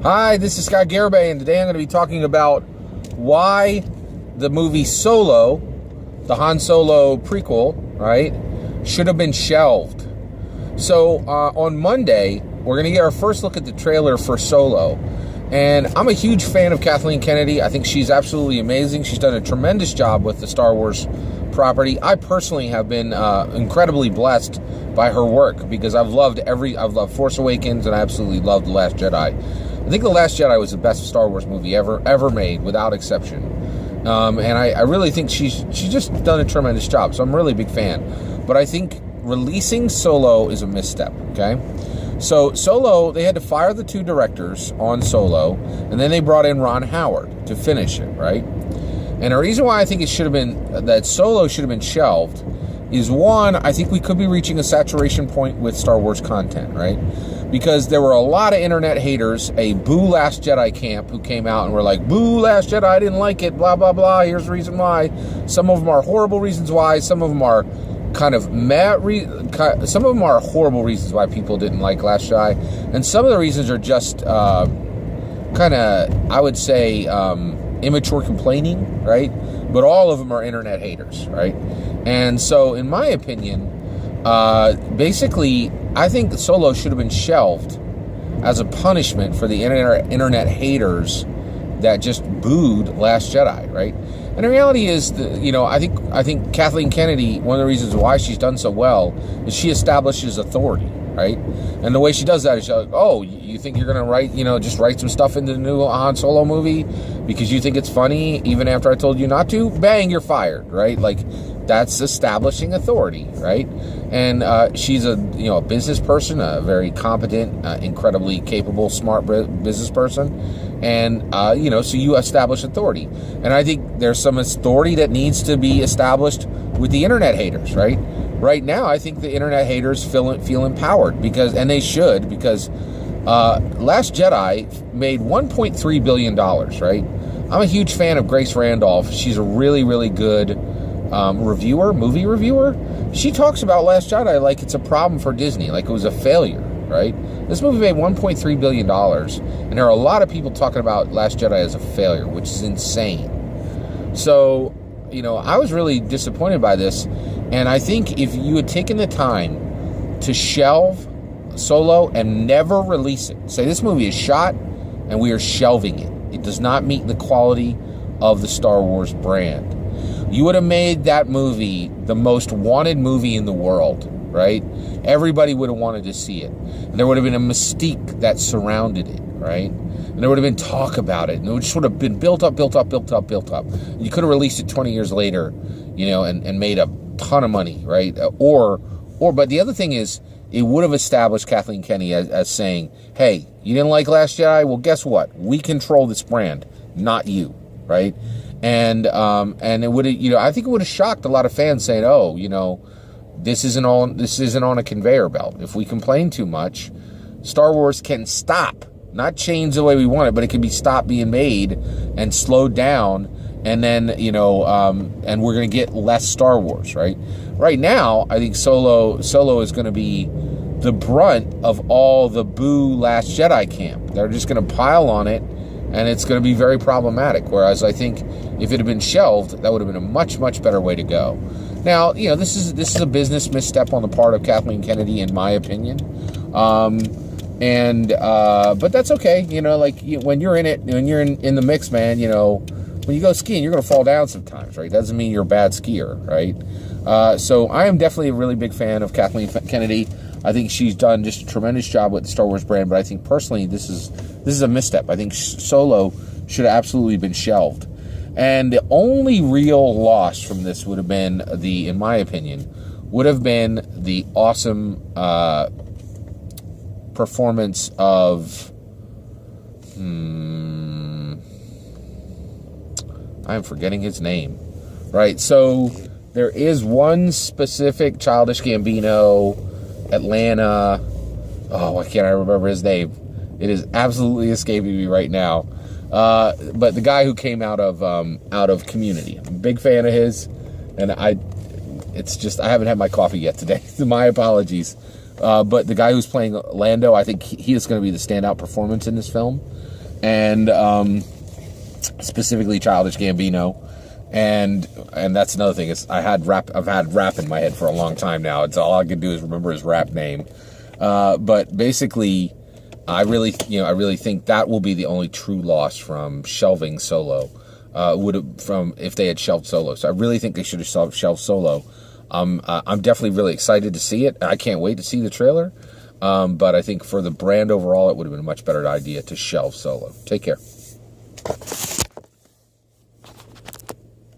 Hi, this is Scott Garibay, and today I'm going to be talking about why the movie Solo, the Han Solo prequel, right, should have been shelved. So on Monday, we're going to get our first look at the trailer for Solo. And I'm a huge fan of Kathleen Kennedy. I think she's absolutely amazing. She's done a tremendous job with the Star Wars property. I personally have been incredibly blessed by her work because I've loved Force Awakens, and I absolutely loved The Last Jedi. I think The Last Jedi was the best Star Wars movie ever made, without exception. And I really think she's just done a tremendous job. So I'm a really big fan. But I think releasing Solo is a misstep, okay? So Solo, they had to fire the two directors on Solo, and then they brought in Ron Howard to finish it, right? And the reason why I think that Solo should have been shelved is, one, I think we could be reaching a saturation point with Star Wars content, right? Because there were a lot of internet haters, a boo Last Jedi camp, who came out and were like, boo Last Jedi, I didn't like it, blah, blah, blah, here's the reason why. Some of them are horrible reasons why, some of them are kind of some of them are horrible reasons why people didn't like Last Jedi, and some of the reasons are just kind of, I would say, immature complaining, right? But all of them are internet haters, right? And so, in my opinion, basically, I think Solo should have been shelved as a punishment for the internet haters that just booed Last Jedi, right? And the reality is, I think Kathleen Kennedy, one of the reasons why she's done so well is she establishes authority, right? And the way she does that is she's like, oh, you think you're going to write, just write some stuff into the new Han Solo movie because you think it's funny even after I told you not to? Bang, you're fired, right? Like, that's establishing authority, right? And she's a business person, a very competent, incredibly capable, smart business person, and so you establish authority. And I think there's some authority that needs to be established with the internet haters, right? Right now, I think the internet haters feel empowered and they should, because Last Jedi made $1.3 billion, right? I'm a huge fan of Grace Randolph. She's a really, really good movie reviewer. She talks about Last Jedi like it's a problem for Disney, like it was a failure, right? This movie made $1.3 billion, and there are a lot of people talking about Last Jedi as a failure, which is insane. So, I was really disappointed by this, and I think if you had taken the time to shelve Solo and never release it, say this movie is shot and we are shelving it, it does not meet the quality of the Star Wars brand, you would have made that movie the most wanted movie in the world, right? Everybody would have wanted to see it. And there would have been a mystique that surrounded it, right? And there would have been talk about it. And it would just sort of been built up. You could have released it 20 years later, and made a ton of money, right? But the other thing is, it would have established Kathleen Kennedy as saying, hey, you didn't like Last Jedi? Well, guess what? We control this brand, not you, right? And it would have, I think it would have shocked a lot of fans saying, oh, this isn't on a conveyor belt. If we complain too much, Star Wars can stop, not change the way we want it, but it can be stopped being made and slowed down, and then and we're going to get less Star Wars, right? Right now, I think Solo is going to be the brunt of all the boo Last Jedi camp. They're just going to pile on it, and it's going to be very problematic. Whereas I think if it had been shelved, that would have been a much, much better way to go. Now, this is a business misstep on the part of Kathleen Kennedy, in my opinion. But that's okay. When you're in it, when you're in the mix, man, when you go skiing, you're going to fall down sometimes, right? Doesn't mean you're a bad skier, right? So I am definitely a really big fan of Kathleen Kennedy. I think she's done just a tremendous job with the Star Wars brand, but I think personally this is a misstep. I think Solo should have absolutely been shelved. And the only real loss from this would have been in my opinion, would have been the awesome performance of I'm forgetting his name. Right, so there is one specific Childish Gambino, Atlanta. Oh, why can't I remember his name? It is absolutely escaping me right now. But the guy who came out of Community, I'm a big fan of his, and I haven't had my coffee yet today. So my apologies. But the guy who's playing Lando, I think he is going to be the standout performance in this film, and specifically Childish Gambino. And that's another thing, is I've had rap in my head for a long time now. It's all I can do is remember his rap name. But basically, I really think that will be the only true loss from shelving Solo. If they had shelved Solo. So I really think they should have shelved Solo. I'm definitely really excited to see it. I can't wait to see the trailer. But I think for the brand overall, it would have been a much better idea to shelve Solo. Take care.